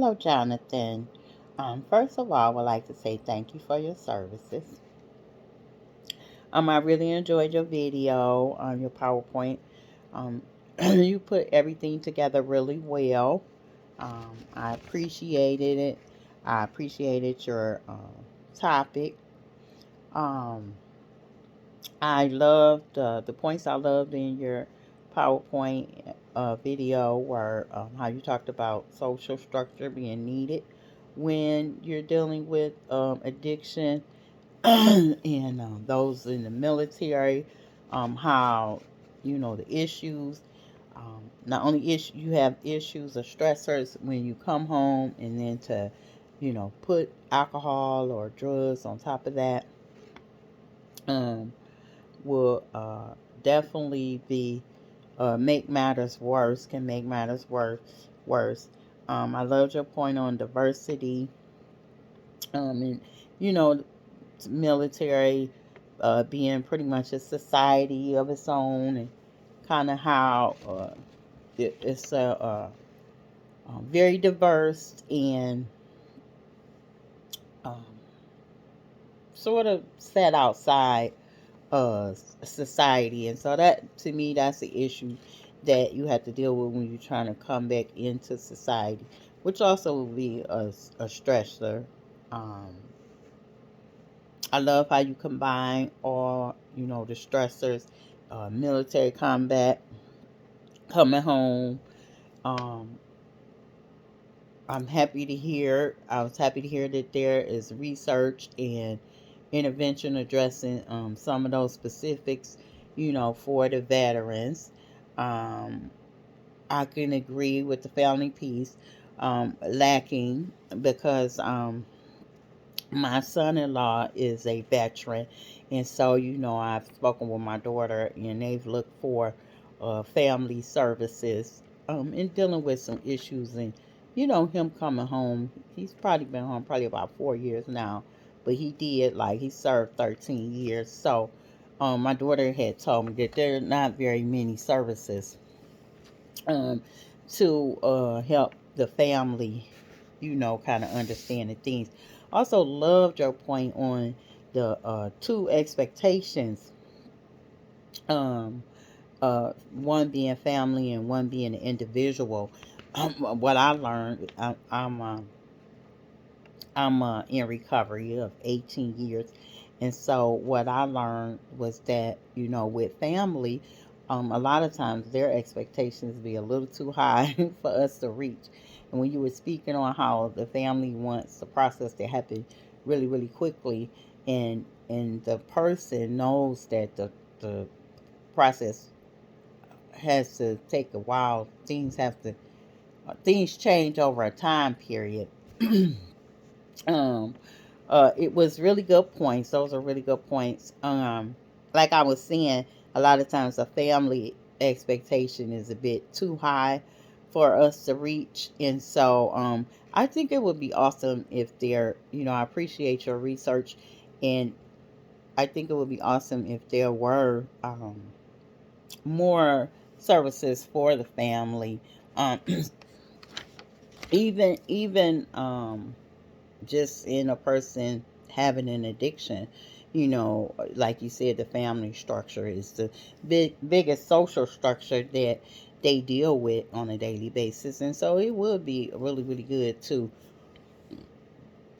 Hello, Jonathan. First of all, I would like to say thank you for your services. I really enjoyed your video on your PowerPoint. Um, you put everything together really well. I appreciated it. I appreciated your topic. Um, I loved the points I loved in your PowerPoint video were how you talked about social structure being needed when you're dealing with addiction and those in the military, how the issues. Not only issue you have issues or stressors when you come home, and then to put alcohol or drugs on top of that. Um, will definitely be make matters worse. Can make matters worse. I loved your point on diversity. And military being pretty much a society of its own, and kind of how it's very diverse and um, sort of set outside society. And so that, to me, that's the issue that you have to deal with when you're trying to come back into society, which also will be a stressor. um, I love how you combine all the stressors, military combat, coming home. um, I was happy to hear that there is research and intervention addressing some of those specifics, for the veterans. Um, I can agree with the family piece lacking because my son-in-law is a veteran, and so I've spoken with my daughter, and they've looked for family services in dealing with some issues, and him coming home. He's probably been home probably about 4 years now, but he served 13 years. So my daughter had told me that there are not very many services um, to help the family, kind of understanding things. Also, loved your point on the two expectations, um, one being family and one being an individual. What I learned, I'm in recovery of 18 years. And so what I learned was that, with family, a lot of times their expectations be a little too high for us to reach. And when you were speaking on how the family wants the process to happen really, really quickly, and the person knows that the process has to take a while, things change over a time period. um it was really good points. Those are really good points. Like I was saying, a lot of times a family expectation is a bit too high for us to reach, and so I think it would be awesome if there. I appreciate your research, and I think it would be awesome if there were more services for the family. Um, even just in a person having an addiction. Like you said, the family structure is the biggest social structure that they deal with on a daily basis. And so it would be really, really good to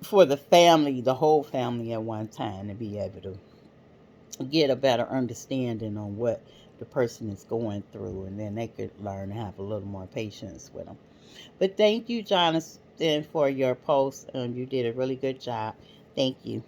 for the family, the whole family at one time, to be able to get a better understanding on what the person is going through, and then they could learn to have a little more patience with them. But thank you, Jonathan, for your post. You did a really good job. Thank you.